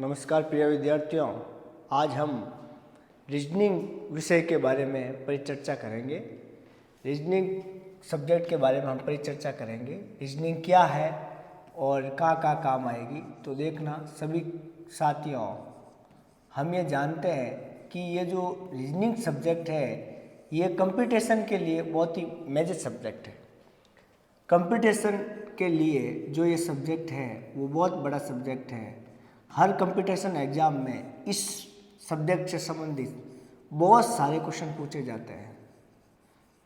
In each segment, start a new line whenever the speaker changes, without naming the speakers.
नमस्कार प्रिय विद्यार्थियों, आज हम रीजनिंग विषय के बारे में परिचर्चा करेंगे। रीजनिंग सब्जेक्ट के बारे में हम परिचर्चा करेंगे। रीजनिंग क्या है और कहाँ काम आएगी। तो देखना सभी साथियों, हम ये जानते हैं कि ये जो रीजनिंग सब्जेक्ट है ये कंपटीशन के लिए बहुत ही मेजर सब्जेक्ट है। कंपटीशन के लिए जो ये सब्जेक्ट है वो बहुत बड़ा सब्जेक्ट है। हर कंपटीशन एग्जाम में इस सब्जेक्ट से संबंधित बहुत सारे क्वेश्चन पूछे जाते हैं।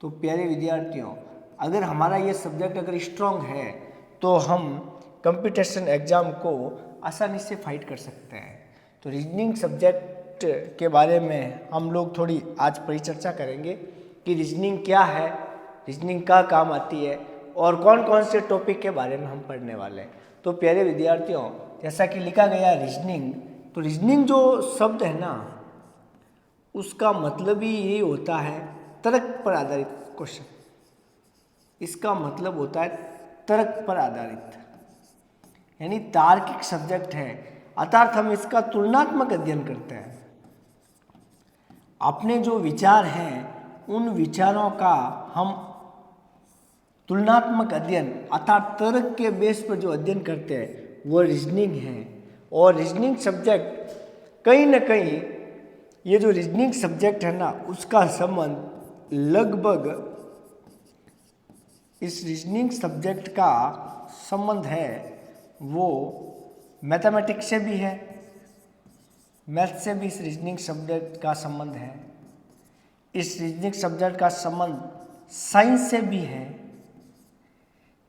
तो प्यारे विद्यार्थियों, अगर हमारा ये सब्जेक्ट अगर स्ट्रॉन्ग है तो हम कंपटीशन एग्जाम को आसानी से फाइट कर सकते हैं। तो रीजनिंग सब्जेक्ट के बारे में हम लोग थोड़ी आज परिचर्चा करेंगे कि रीजनिंग क्या है, रीजनिंग का काम आती है और कौन कौन से टॉपिक के बारे में हम पढ़ने वाले हैं। तो प्यारे विद्यार्थियों, जैसा कि लिखा गया रीजनिंग, तो रीजनिंग जो शब्द है ना, उसका मतलब ही यही होता है तर्क पर आधारित क्वेश्चन। इसका मतलब होता है तर्क पर आधारित, यानी तार्किक सब्जेक्ट है। अर्थात हम इसका तुलनात्मक अध्ययन करते हैं। अपने जो विचार हैं उन विचारों का हम तुलनात्मक अध्ययन अर्थात तर्क के बेस पर जो अध्ययन करते हैं वो रीजनिंग है। और रीजनिंग सब्जेक्ट कहीं ना कहीं, ये जो रीजनिंग सब्जेक्ट है ना, उसका संबंध लगभग, इस रीजनिंग सब्जेक्ट का संबंध है वो मैथमेटिक्स से भी है, मैथ से भी इस रीजनिंग सब्जेक्ट का संबंध है। इस रीजनिंग सब्जेक्ट का संबंध साइंस से भी है।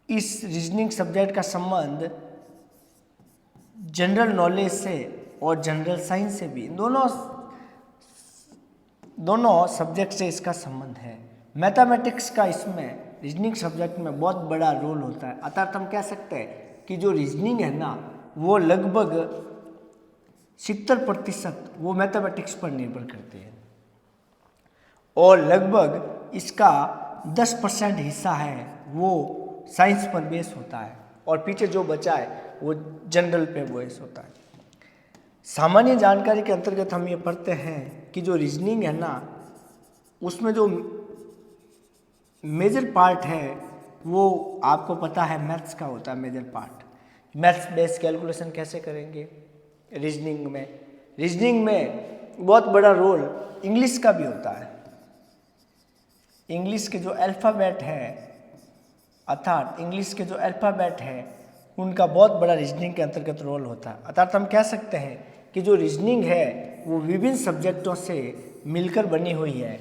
इस रीजनिंग सब्जेक्ट का संबंध जनरल नॉलेज से और जनरल साइंस से भी, दोनों सब्जेक्ट से इसका संबंध है। मैथमेटिक्स का इसमें रीजनिंग सब्जेक्ट में बहुत बड़ा रोल होता है। अर्थात हम कह सकते हैं कि जो रीजनिंग है ना, वो लगभग 70% वो मैथमेटिक्स पर निर्भर करते हैं और लगभग इसका 10% हिस्सा है वो साइंस पर बेस होता है और पीछे जो बचा है वो जनरल पे बेस होता है। सामान्य जानकारी के अंतर्गत हम ये पढ़ते हैं कि जो रीजनिंग है ना, उसमें जो मेजर पार्ट है वो आपको पता है मैथ्स का होता है। Major part maths based calculation कैसे करेंगे रीजनिंग में। रीजनिंग में बहुत बड़ा रोल इंग्लिश का भी होता है। इंग्लिश के जो अल्फ़ाबेट है, अर्थात इंग्लिश के जो अल्फ़ाबेट है, उनका बहुत बड़ा रीजनिंग के अंतर्गत रोल होता है। अर्थात हम कह सकते हैं कि जो रीजनिंग है वो विभिन्न सब्जेक्टों से मिलकर बनी हुई है।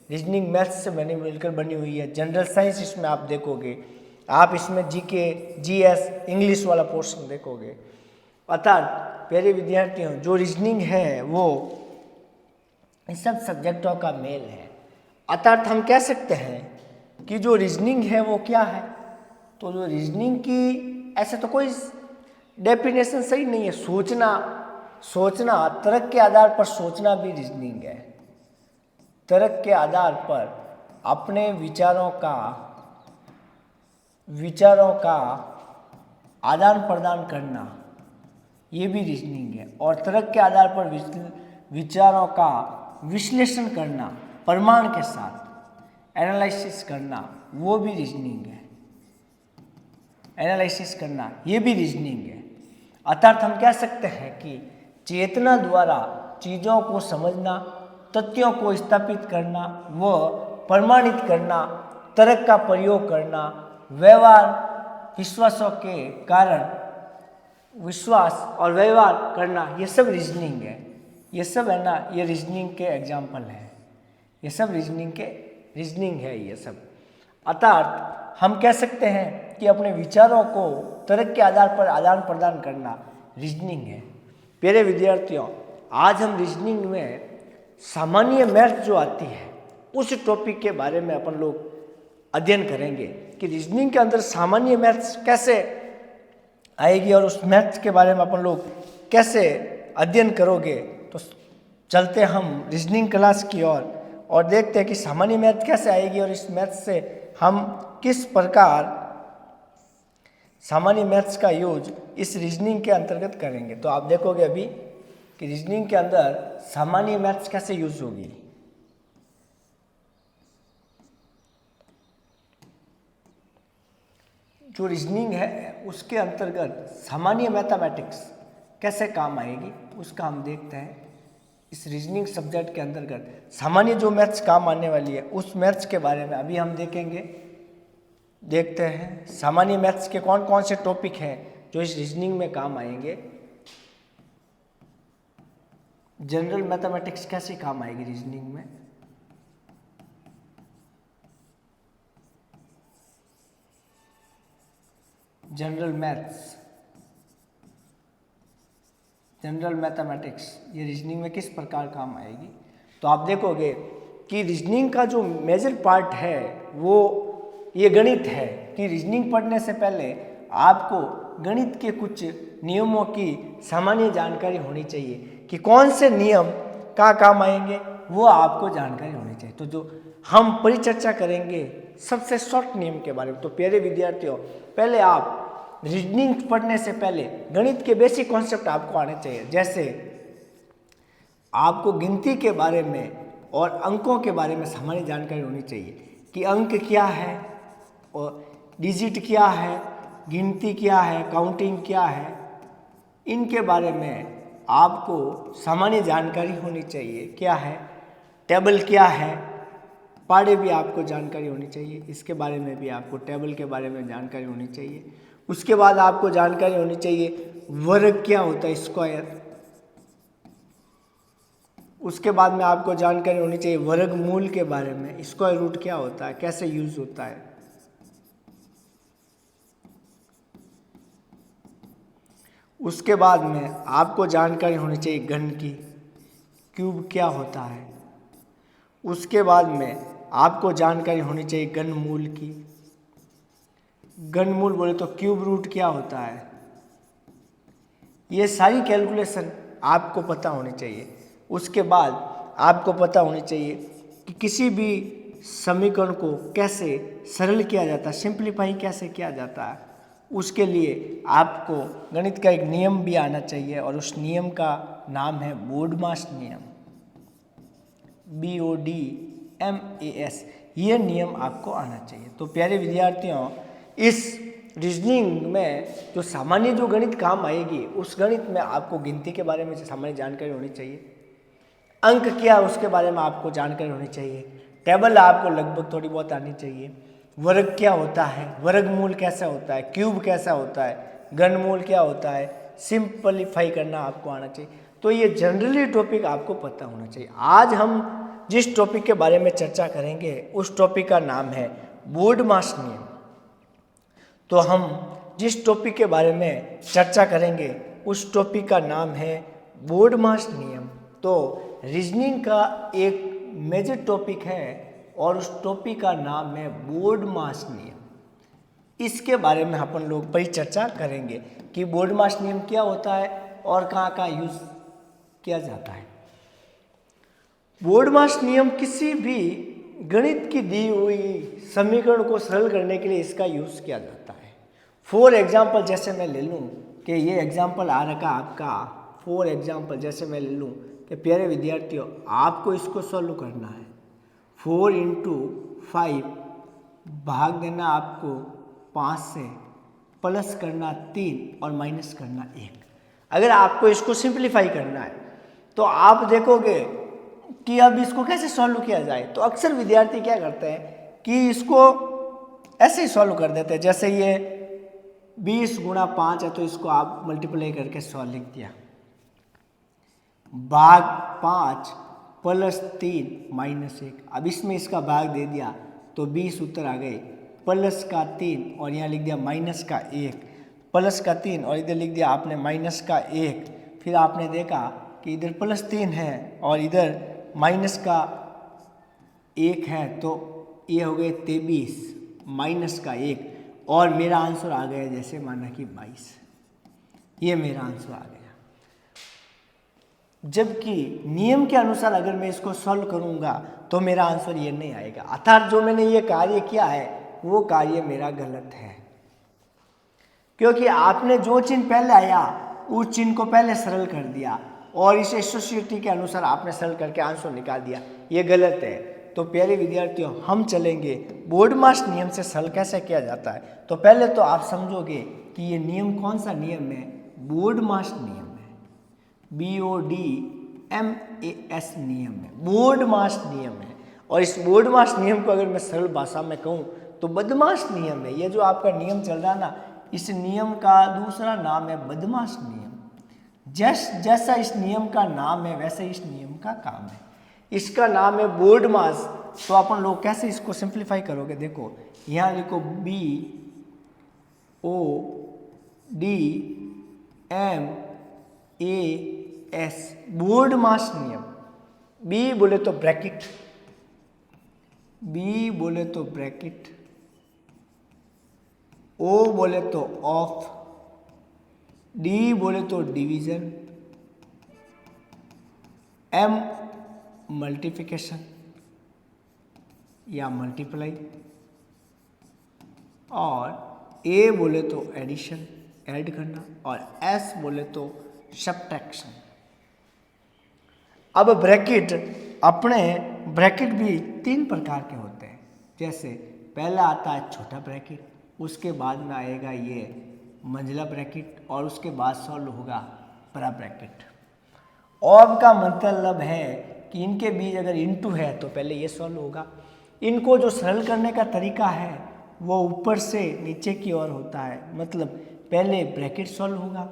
रीजनिंग मैथ्स से मिलकर बनी हुई है। जनरल साइंस इसमें आप देखोगे, आप इसमें जीके, जीएस, इंग्लिश वाला पोर्शन देखोगे। अर्थात प्यारे विद्यार्थियों, जो रीजनिंग है वो इन सब सब्जेक्टों का मेल है। अर्थात हम कह सकते हैं कि जो रीजनिंग है वो क्या है। तो जो रीजनिंग की ऐसे तो कोई डेफिनेशन सही नहीं है। सोचना तर्क के आधार पर सोचना भी रीजनिंग है। तर्क के आधार पर अपने विचारों का आदान प्रदान करना, ये भी रीजनिंग है। और तर्क के आधार पर विचारों का विश्लेषण करना, प्रमाण के साथ एनालिसिस करना, वो भी रीजनिंग है। एनालिसिस करना ये भी रीजनिंग है। अर्थात हम कह सकते हैं कि चेतना द्वारा चीज़ों को समझना, तथ्यों को स्थापित करना, व प्रमाणित करना, तर्क का प्रयोग करना, व्यवहार, विश्वासों के कारण विश्वास और व्यवहार करना, ये सब रीजनिंग है। ये सब है ना, ये रीजनिंग के एग्जाम्पल हैं। ये सब रीजनिंग है ये सब। अर्थात हम कह सकते हैं कि अपने विचारों को तर्क के आधार पर आदान प्रदान करना रीजनिंग है। प्यारे विद्यार्थियों, आज हम रीजनिंग में सामान्य मैथ जो आती है उस टॉपिक के बारे में अपन लोग अध्ययन करेंगे कि रीजनिंग के अंदर सामान्य मैथ्स कैसे आएगी और उस मैथ्स के बारे में अपन लोग कैसे अध्ययन करोगे। तो चलते हम रीजनिंग क्लास की ओर और देखते हैं कि सामान्य मैथ कैसे आएगी और इस मैथ से हम किस प्रकार सामान्य मैथ्स का यूज इस रीजनिंग के अंतर्गत करेंगे। तो आप देखोगे अभी कि रीजनिंग के अंदर सामान्य मैथ्स कैसे यूज होगी। जो रीजनिंग है उसके अंतर्गत सामान्य मैथमेटिक्स कैसे काम आएगी उसका हम देखते हैं। इस रीजनिंग सब्जेक्ट के अंतर्गत सामान्य जो मैथ्स काम आने वाली है उस मैथ्स के बारे में अभी हम देखेंगे। देखते हैं सामान्य मैथ्स के कौन कौन से टॉपिक हैं जो इस रीजनिंग में काम आएंगे। जनरल मैथमेटिक्स कैसे काम आएगी रीजनिंग में। जनरल मैथ्स, जनरल मैथमेटिक्स ये रीजनिंग में किस प्रकार काम आएगी। तो आप देखोगे कि रीजनिंग का जो मेजर पार्ट है वो ये गणित है कि रीजनिंग पढ़ने से पहले आपको गणित के कुछ नियमों की सामान्य जानकारी होनी चाहिए कि कौन से नियम का काम आएंगे वो आपको जानकारी होनी चाहिए। तो जो हम परिचर्चा करेंगे सबसे शॉर्ट नियम के बारे में। तो प्यारे विद्यार्थियों, पहले आप रीजनिंग पढ़ने से पहले गणित के बेसिक कॉन्सेप्ट आपको आने चाहिए। जैसे आपको गिनती के बारे में और अंकों के बारे में सामान्य जानकारी होनी चाहिए कि अंक क्या है और डिजिट क्या है, गिनती क्या है, काउंटिंग क्या है। इनके बारे में आपको सामान्य जानकारी होनी चाहिए। क्या है टेबल, क्या है पाड़े, भी आपको जानकारी होनी चाहिए। इसके बारे में भी आपको टेबल के बारे में जानकारी होनी चाहिए। उसके बाद आपको जानकारी होनी चाहिए वर्ग क्या होता है, स्क्वायर। उसके बाद में आपको जानकारी होनी चाहिए वर्गमूल के बारे में, स्क्वायर रूट क्या होता है, कैसे यूज होता है। उसके बाद में आपको जानकारी होनी चाहिए घन की, क्यूब क्या होता है। उसके बाद में आपको जानकारी होनी चाहिए घनमूल की। घनमूल बोले तो क्यूब रूट क्या होता है। ये सारी कैलकुलेशन आपको पता होनी चाहिए। उसके बाद आपको पता होनी चाहिए कि किसी भी समीकरण को कैसे सरल किया जाता है, सिंप्लीफाई कैसे किया जाता है। उसके लिए आपको गणित का एक नियम भी आना चाहिए और उस नियम का नाम है बोर्डमास नियम, BODMAS। ये नियम आपको आना चाहिए। तो प्यारे विद्यार्थियों, इस रीजनिंग में जो सामान्य जो गणित काम आएगी उस गणित में आपको गिनती के बारे में सामान्य जानकारी होनी चाहिए। अंक क्या है उसके बारे में आपको जानकारी होनी चाहिए। टेबल आपको लगभग थोड़ी बहुत आनी चाहिए। वर्ग क्या होता है, वर्गमूल कैसा होता है, क्यूब कैसा होता है, घनमूल क्या होता है, सिंपलीफाई करना आपको आना चाहिए। तो ये जनरली टॉपिक आपको पता होना चाहिए। आज हम जिस टॉपिक के बारे में चर्चा करेंगे उस टॉपिक का नाम है बोर्डमास नियम। तो हम जिस टॉपिक के बारे में चर्चा करेंगे उस टॉपिक का नाम है बोर्डमास नियम। तो रीजनिंग का एक मेजर टॉपिक है और उस टॉपिक का नाम है बोर्डमास नियम। इसके बारे में अपन लोग परिचर्चा करेंगे कि बोर्डमास नियम क्या होता है और कहाँ यूज किया जाता है। बोर्डमास नियम किसी भी गणित की दी हुई समीकरण को सरल करने के लिए इसका यूज किया जाता है। फॉर एग्जाम्पल जैसे मैं ले लूँ कि ये एग्जाम्पल आ रखा आपका, फॉर एग्जाम्पल जैसे मैं ले लूँ कि प्यारे विद्यार्थियों आपको इसको सॉल्व करना है। 4 × 5 भाग देना आपको 5 से, प्लस करना 3 और माइनस करना 1। अगर आपको इसको सिंप्लीफाई करना है तो आप देखोगे कि अब इसको कैसे सॉल्व किया जाए। तो अक्सर विद्यार्थी क्या करते हैं कि इसको ऐसे ही सॉल्व कर देते हैं। जैसे ये 20 × 5 है तो इसको आप मल्टीप्लाई करके 100 लिख दिया, भाग 5 प्लस 3 माइनस 1। अब इसमें इसका भाग दे दिया तो 20 उत्तर आ गए, प्लस का 3 और यहाँ लिख दिया माइनस का 1, प्लस का 3 और इधर लिख दिया आपने माइनस का 1। फिर आपने देखा कि इधर प्लस 3 है और इधर माइनस का 1 है तो ये हो गए 23 माइनस का 1 और मेरा आंसर आ गया जैसे माना कि 22। ये मेरा आंसर आ गया। जबकि नियम के अनुसार अगर मैं इसको सॉल्व करूंगा तो मेरा आंसर ये नहीं आएगा। अर्थात जो मैंने ये कार्य किया है वो कार्य मेरा गलत है, क्योंकि आपने जो चिन्ह पहले आया उस चिन्ह को पहले सरल कर दिया और इस एसोसिएटी के अनुसार आपने सरल करके आंसर निकाल दिया, ये गलत है। तो प्यारे विद्यार्थियों, हम चलेंगे बोर्डमास नियम से सरल कैसे किया जाता है। तो पहले तो आप समझोगे कि ये नियम कौन सा नियम है, बोर्डमास नियम है, BODMAS नियम है, बोर्डमास नियम है। और इस बोर्डमास नियम को अगर मैं सरल भाषा में कहूँ तो बदमाश नियम है। ये जो आपका नियम चल रहा है ना, इस नियम का दूसरा नाम है बदमाश नियम। जैसा इस नियम का नाम है वैसे इस नियम का काम है। इसका नाम है बोर्डमास। तो अपन लोग कैसे इसको सिंप्लीफाई करोगे, देखो यहाँ लिखो BODMAS, बोर्डमास नियम। बी बोले तो ब्रैकेट, बी बोले तो ब्रैकेट, ओ बोले तो ऑफ, डी बोले तो डिवीजन, एम मल्टीप्लिकेशन या मल्टीप्लाई, और ए बोले तो एडिशन ऐड करना, और एस बोले तो सब्ट्रैक्शन। अब ब्रैकेट, अपने ब्रैकेट भी 3 प्रकार के होते हैं। जैसे पहला आता है छोटा ब्रैकेट, उसके बाद में आएगा ये मंझला ब्रैकेट, और उसके बाद सॉल्व होगा बड़ा ब्रैकेट। और का मतलब है कि इनके बीच अगर इनटू है तो पहले ये सॉल्व होगा। इनको जो सरल करने का तरीका है वो ऊपर से नीचे की ओर होता है, मतलब पहले ब्रैकेट सॉल्व होगा,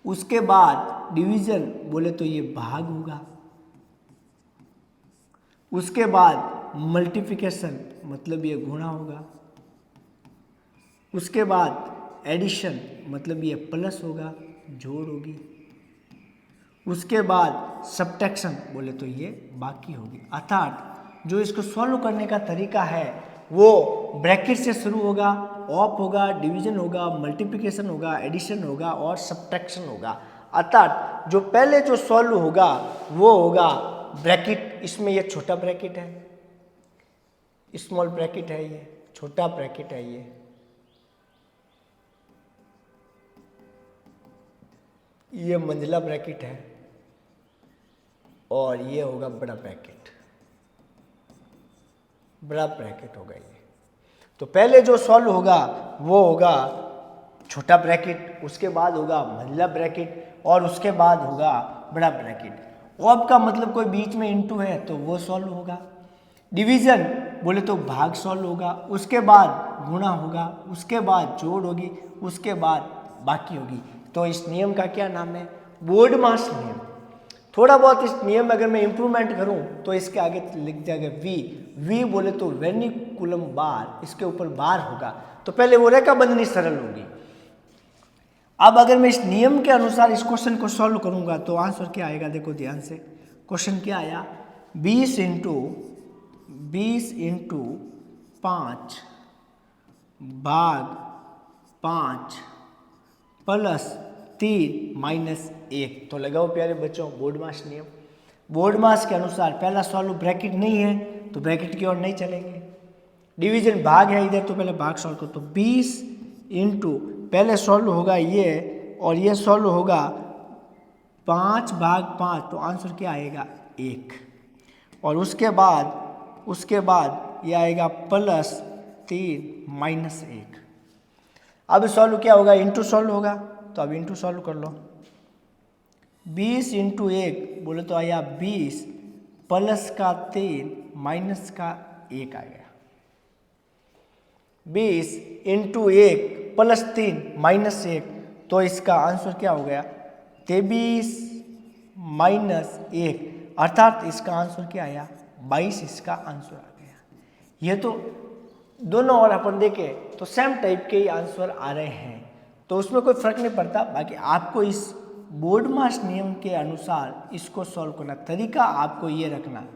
उसके बाद डिवीजन बोले तो ये भाग होगा, उसके बाद मल्टीप्लिकेशन मतलब ये गुणा होगा, उसके बाद एडिशन मतलब ये प्लस होगा, जोड़ होगी, उसके बाद सब्ट्रैक्शन बोले तो ये बाकी होगी। अर्थात जो इसको सॉल्व करने का तरीका है वो ब्रैकेट से शुरू होगा, ऑफ होगा, डिवीजन होगा, मल्टीप्लिकेशन होगा, एडिशन होगा और सब्ट्रैक्शन होगा। अर्थात जो पहले जो सॉल्व होगा वो होगा ब्रैकेट, इसमें ये छोटा ब्रैकेट है, स्मॉल ब्रैकेट है, ये छोटा ब्रैकेट है, ये मंझला ब्रैकेट है, और ये होगा बड़ा ब्रैकेट, बड़ा ब्रैकेट होगा ये। तो पहले जो सॉल्व होगा वो होगा छोटा ब्रैकेट, उसके बाद होगा मंझला ब्रैकेट, और उसके बाद होगा बड़ा ब्रैकेट। ऑफ का मतलब कोई बीच में इनटू है तो वो सॉल्व होगा। डिवीजन बोले तो भाग सॉल्व होगा, उसके बाद गुणा होगा, उसके बाद जोड़ होगी, उसके बाद बाकी होगी। तो इस नियम का क्या नाम है, बोर्डमास नियम। थोड़ा बहुत इस नियम में अगर मैं इंप्रूवमेंट करूं तो इसके आगे लिख जाएगा वी बोले तो वेनिकुलम बार, इसके ऊपर बार होगा, तो पहले वो रेखा बंधनी सरल होगी। अब अगर मैं इस नियम के अनुसार इस क्वेश्चन को सॉल्व करूंगा तो आंसर क्या आएगा, देखो ध्यान से। क्वेश्चन क्या आया, 20 इंटू 5 भाग 5 प्लस 3 माइनस 1। तो लगाओ प्यारे बच्चों बोर्डमास नियम। बोर्डमास के अनुसार पहला सॉल्व ब्रैकेट नहीं है तो ब्रैकेट की ओर नहीं चलेंगे, डिवीजन भाग है इधर तो पहले भाग सॉल्व करो। तो 20 इंटू पहले सॉल्व होगा ये, और ये सॉल्व होगा 5 भाग 5, तो आंसर क्या आएगा 1, और उसके बाद ये आएगा प्लस 3 माइनस 1। अब सॉल्व क्या होगा, इंटू सॉल्व होगा, तो अब इंटू सॉल्व कर लो। 20 इंटू 1 बोले तो आया 20 प्लस का 3 माइनस का 1 आ गया। 20 इंटू 1 प्लस 3 माइनस 1, तो इसका आंसर क्या हो गया 23 माइनस 1, अर्थात इसका आंसर क्या आया 22, इसका आंसर आ गया। ये तो दोनों और अपन देखें तो सेम टाइप के ही आंसर आ रहे हैं, तो उसमें कोई फर्क नहीं पड़ता। बाकी आपको इस बोर्डमास नियम के अनुसार इसको सॉल्व करना, तरीका आपको ये रखना,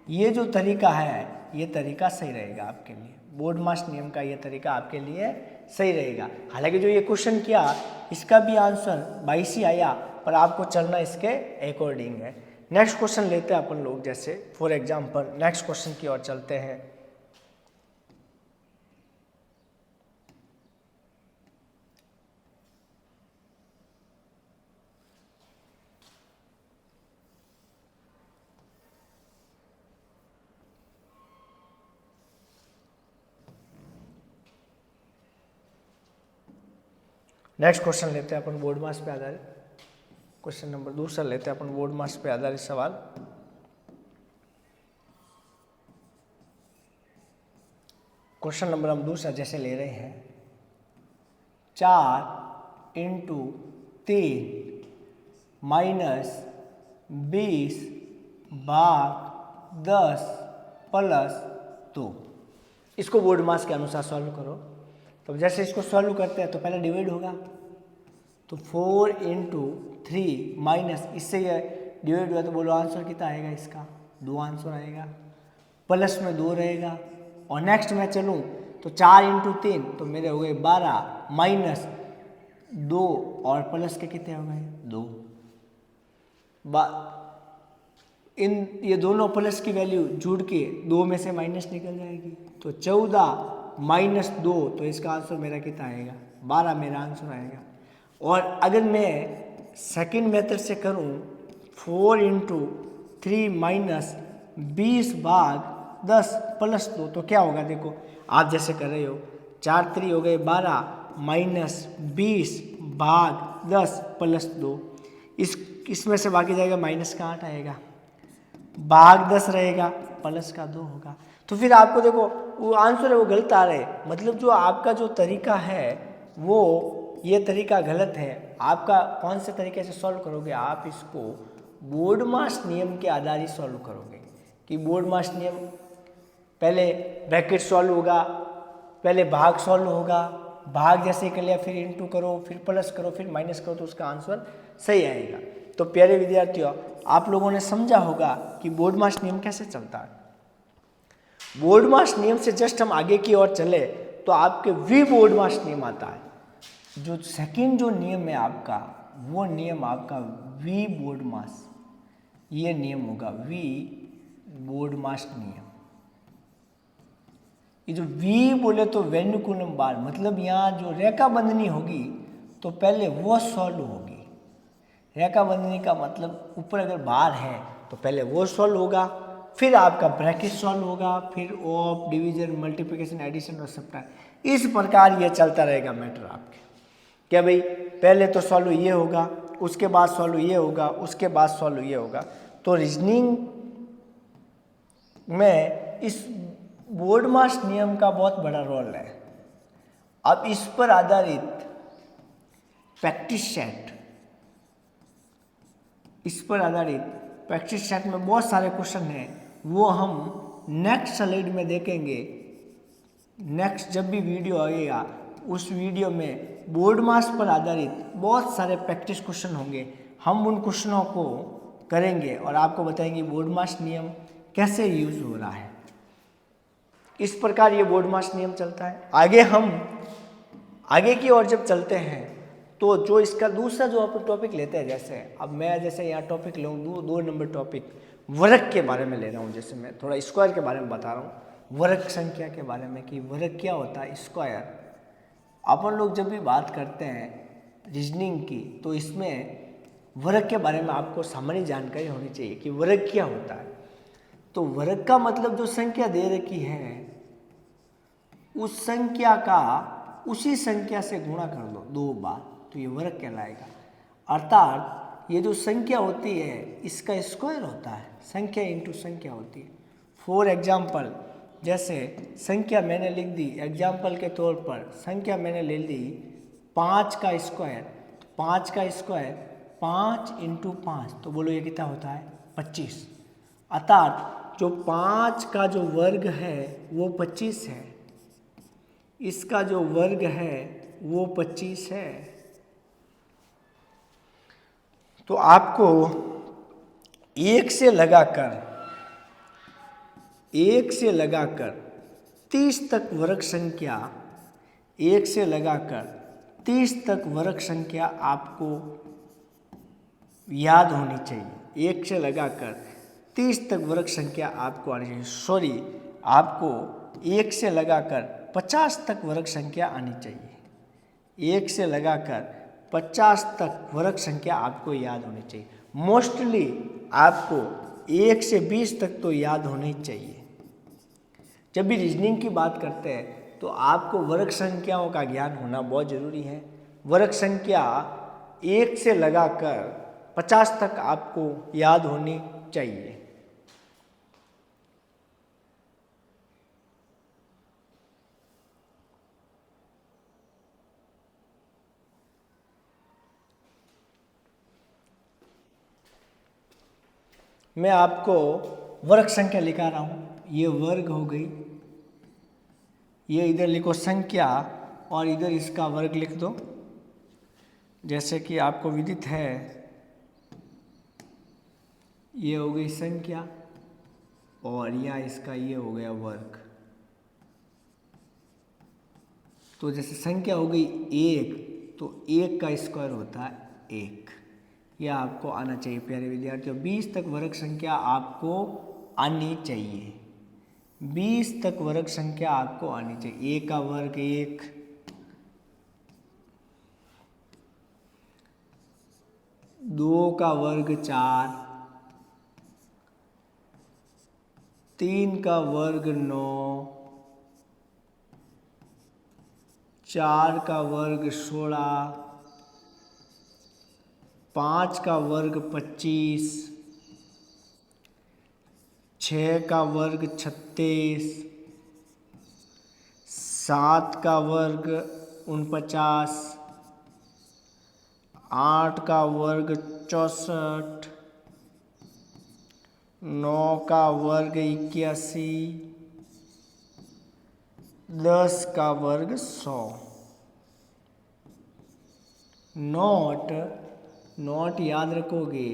ये जो तरीका है ये तरीका सही रहेगा आपके लिए, बोर्डमास नियम का ये तरीका आपके लिए सही रहेगा। हालांकि जो ये क्वेश्चन किया इसका भी आंसर 22 ही आया, पर आपको चलना इसके अकॉर्डिंग है। नेक्स्ट क्वेश्चन लेते हैं अपन लोग, जैसे फॉर एग्जाम्पल नेक्स्ट क्वेश्चन की ओर चलते हैं। नेक्स्ट क्वेश्चन लेते हैं अपन बोर्ड मास पे आधारित। क्वेश्चन नंबर दूसरा लेते हैं अपन बोर्ड मास पे आधारित सवाल। क्वेश्चन नंबर हम दूसरा जैसे ले रहे हैं 4 इंटू 3 माइनस 20 भाग 10 प्लस 2। इसको बोर्ड मास के अनुसार सॉल्व करो। तो जैसे इसको सॉल्व करते हैं तो पहले डिवाइड होगा, तो 4 इंटू 3 माइनस, इससे ये डिवाइड हुआ तो बोलो आंसर कितना आएगा इसका, 2 आंसर आएगा, प्लस में 2 रहेगा। और नेक्स्ट मैं चलूँ तो 4 इंटू 3 तो मेरे हो गए 12 माइनस 2 और प्लस के कितने हो गए 2। ये दोनों प्लस की वैल्यू जुड़ के 2 में से माइनस निकल जाएगी, तो 14 माइनस 2, तो इसका आंसर मेरा कितना आएगा 12 मेरा आंसर आएगा। और अगर मैं सेकंड मेथड से करूं 4 इंटू 3 माइनस 20 भाग 10 प्लस 2 तो क्या होगा, देखो आप जैसे कर रहे हो 4 3 हो गए 12 माइनस 20 भाग 10 प्लस 2, इसमें से बाकी जाएगा माइनस का 8 आएगा, भाग 10 रहेगा, प्लस का 2 होगा। तो फिर आपको देखो वो आंसर है वो गलत आ रहे, मतलब जो आपका जो तरीका है वो ये तरीका गलत है। आपका कौन से तरीके से सॉल्व करोगे, आप इसको बोर्ड मास नियम के आधार ही सॉल्व करोगे कि बोर्ड मास नियम पहले ब्रैकेट सॉल्व होगा, पहले भाग सॉल्व होगा, भाग जैसे कर लिया फिर इंटू करो, फिर प्लस करो, फिर माइनस करो, तो उसका आंसर सही आएगा। तो प्यारे विद्यार्थियों, आप लोगों ने समझा होगा कि बोर्ड मास नियम कैसे चलता है। बोर्ड मास नियम से जस्ट हम आगे की ओर चले तो आपके वी बोर्ड मास नियम आता है। जो सेकंड जो नियम है आपका, वो नियम आपका वी बोर्ड मास, ये नियम होगा वी बोर्ड मास नियम। ये जो वी बोले तो वेन्युकुलम बार, मतलब यहाँ जो रेखा बंधनी होगी तो पहले वो सॉल्व होगी। रेखा बंधनी का मतलब ऊपर अगर बार है तो पहले वो सॉल्व होगा, फिर आपका ब्रैकेट सॉल्व होगा, फिर ऑफ, डिवीजन, मल्टीप्लिकेशन, एडिशन और सब्ट्रैक्ट, इस प्रकार ये चलता रहेगा मैटर आपके। क्या भाई, पहले तो सॉल्व ये होगा, उसके बाद सॉल्व ये होगा, उसके बाद सॉल्व ये होगा। तो रीजनिंग में इस बोर्ड मास नियम का बहुत बड़ा रोल है। अब इस पर आधारित प्रैक्टिस सेट, इस पर आधारित प्रैक्टिस सेट में बहुत सारे क्वेश्चन हैं, वो हम नेक्स्ट स्लाइड में देखेंगे। नेक्स्ट जब भी वीडियो आएगा उस वीडियो में बोर्ड मास पर आधारित बहुत सारे प्रैक्टिस क्वेश्चन होंगे, हम उन क्वेश्चनों को करेंगे और आपको बताएंगे बोर्ड मास नियम कैसे यूज हो रहा है। इस प्रकार ये बोर्ड मास नियम चलता है। आगे की ओर जब चलते हैं तो जो इसका दूसरा जो अपन टॉपिक लेते हैं, जैसे अब मैं जैसे यहाँ टॉपिक लूँ 2 नंबर टॉपिक वर्ग के बारे में ले रहा हूँ। जैसे मैं थोड़ा स्क्वायर के बारे में बता रहा हूँ, वर्ग संख्या के बारे में कि वर्ग क्या होता है, स्क्वायर। अपन लोग जब भी बात करते हैं रीजनिंग की तो इसमें वर्ग के बारे में आपको सामान्य जानकारी होनी चाहिए कि वर्ग क्या होता है। तो वर्ग का मतलब जो संख्या दे रखी है उस संख्या का उसी संख्या से गुणा कर दो 2 बार, तो ये वर्ग कहलाएगा। अर्थात ये जो संख्या होती है इसका स्क्वायर होता है, संख्या इंटू संख्या होती है। फॉर एग्जाम्पल, जैसे संख्या मैंने लिख दी, एग्जाम्पल के तौर पर संख्या मैंने ले ली 5 का स्क्वायर, तो 5 का स्क्वायर 5 इंटू 5, तो बोलो ये कितना होता है 25। अर्थात जो 5 का जो वर्ग है वो 25 है, इसका जो वर्ग है वो 25 है। तो आपको 1 से लगाकर 30 तक वर्ग संख्या, 1 से लगाकर 30 तक वर्ग संख्या आपको याद होनी चाहिए। 1 से लगाकर 30 तक वर्ग संख्या आपको आनी चाहिए। सॉरी, आपको 1 से लगाकर 50 तक वर्ग संख्या आनी चाहिए। 1 से लगाकर 50 तक वर्ग संख्या आपको याद होनी चाहिए। मोस्टली आपको 1 से 20 तक तो याद होनी चाहिए। जब भी रीजनिंग की बात करते हैं तो आपको वर्ग संख्याओं का ज्ञान होना बहुत ज़रूरी है। वर्ग संख्या 1 से लगाकर 50 तक आपको याद होनी चाहिए। मैं आपको वर्ग संख्या लिखा रहा हूँ, ये वर्ग हो गई, ये इधर लिखो संख्या और इधर इसका वर्ग लिख दो। जैसे कि आपको विदित है, ये हो गई संख्या और या इसका ये हो गया वर्ग। तो जैसे संख्या हो गई 1, तो 1 का स्क्वायर होता है 1। यह आपको आना चाहिए प्यारे विद्यार्थियों। 20 तक वर्ग संख्या आपको आनी चाहिए, 20 तक वर्ग संख्या आपको आनी चाहिए। 1 का वर्ग 1, 2 का वर्ग 4, 3 का वर्ग 9, 4 का वर्ग 16, 5 का वर्ग 25, 6 का वर्ग 36, 7 का वर्ग 49, 8 का वर्ग 64, 9 का वर्ग 81, 10 का वर्ग 100। नोट याद रखोगे,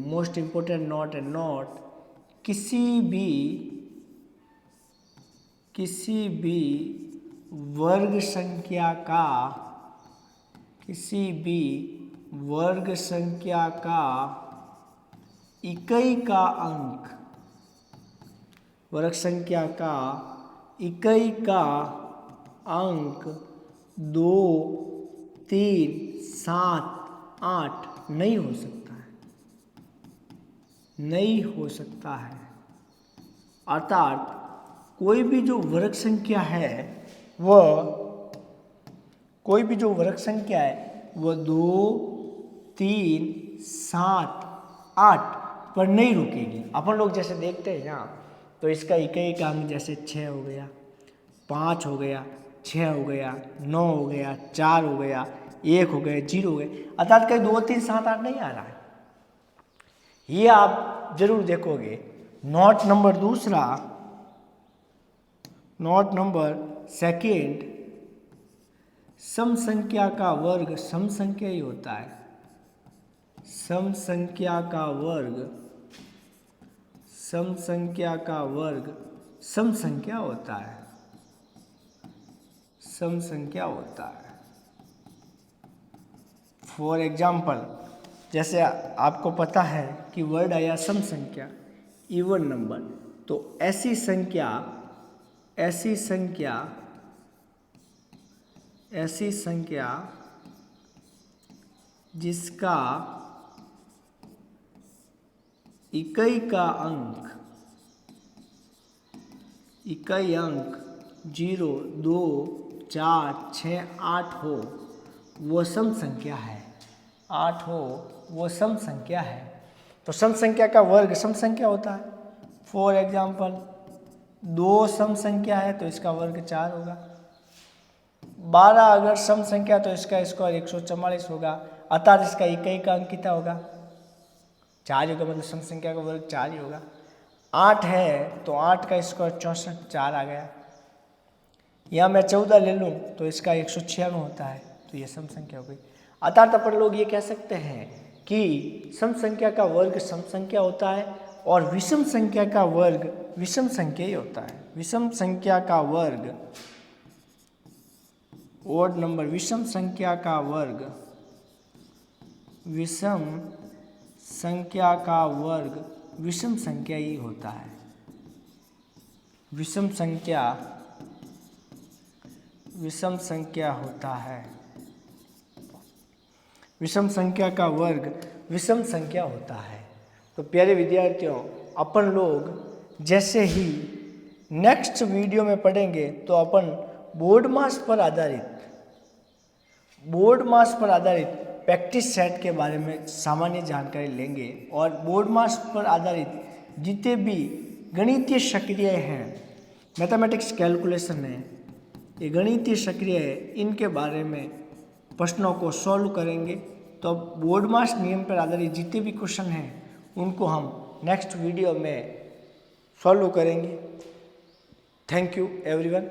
मोस्ट इम्पोर्टेंट नोट है। नोट किसी भी वर्ग संख्या का, किसी भी वर्ग संख्या का इकाई का अंक, वर्ग संख्या का इकाई का अंक 2, 3, 7, 8 नहीं हो सकता है, नहीं हो सकता है। अर्थात कोई भी जो वर्ग संख्या है वह, कोई भी जो वर्ग संख्या है वह 2, 3, 7, 8 पर नहीं रुकेगी। अपन लोग जैसे देखते हैं यहाँ, तो इसका इकाई का अंक जैसे 6 हो गया, 5 हो गया, 6 हो गया, 9 हो गया, 4 हो गया, 1 हो गया, 0 हो गए। अर्थात कहीं 2, 3, 7, 8 नहीं आ रहा है। ये आप जरूर देखोगे। नोट नंबर दूसरा, नोट नंबर सेकेंड, सम संख्या का वर्ग सम संख्या ही होता है। सम संख्या का वर्ग, सम संख्या का वर्ग सम संख्या होता है, सम संख्या होता है। फॉर एग्जाम्पल, जैसे आपको पता है कि वर्ड आया सम संख्या, इवन नंबर, तो ऐसी संख्या, ऐसी संख्या, ऐसी संख्या जिसका इकाई का अंक, इकाई अंक 0, 2, 4, 6, 8 हो, वो सम संख्या है। 8 हो वो सम संख्या है। तो सम संख्या का वर्ग सम संख्या होता है। फॉर एग्जाम्पल, 2 सम संख्या है तो इसका वर्ग 4 होगा। 12 अगर सम संख्या तो इसका स्क्वायर 144 होगा। अर्थात इसका इकाई का अंक कितना होगा? 4 होगा, मतलब सम संख्या का वर्ग 4 ही होगा। 8 है तो 8 का स्क्वायर 64, 4 आ गया। यहाँ मैं 14 ले लूँ तो इसका 196 होता है, तो ये सम संख्या हो गई। अर्थात अपन लोग ये कह सकते हैं कि सम संख्या का वर्ग सम संख्या होता है और विषम संख्या का वर्ग विषम संख्या ही होता है। विषम संख्या का वर्ग, ओड नंबर, विषम संख्या का वर्ग, विषम संख्या का वर्ग विषम संख्या ही होता है। विषम संख्या विषम संख्या होता है। विषम संख्या का वर्ग विषम संख्या होता है। तो प्यारे विद्यार्थियों, अपन लोग जैसे ही नेक्स्ट वीडियो में पढ़ेंगे तो अपन बोर्ड मास पर आधारित बोर्ड मास पर आधारित प्रैक्टिस सेट के बारे में सामान्य जानकारी लेंगे और बोर्ड मास पर आधारित जितने भी गणितीय सक्रिय हैं, मैथमेटिक्स कैलकुलेशन है, ये गणितीय सक्रिय है, इनके बारे में प्रश्नों को सॉल्व करेंगे। तो बोर्ड मास नियम पर आधारित जितने भी क्वेश्चन हैं उनको हम नेक्स्ट वीडियो में सॉल्व करेंगे। Thank you everyone.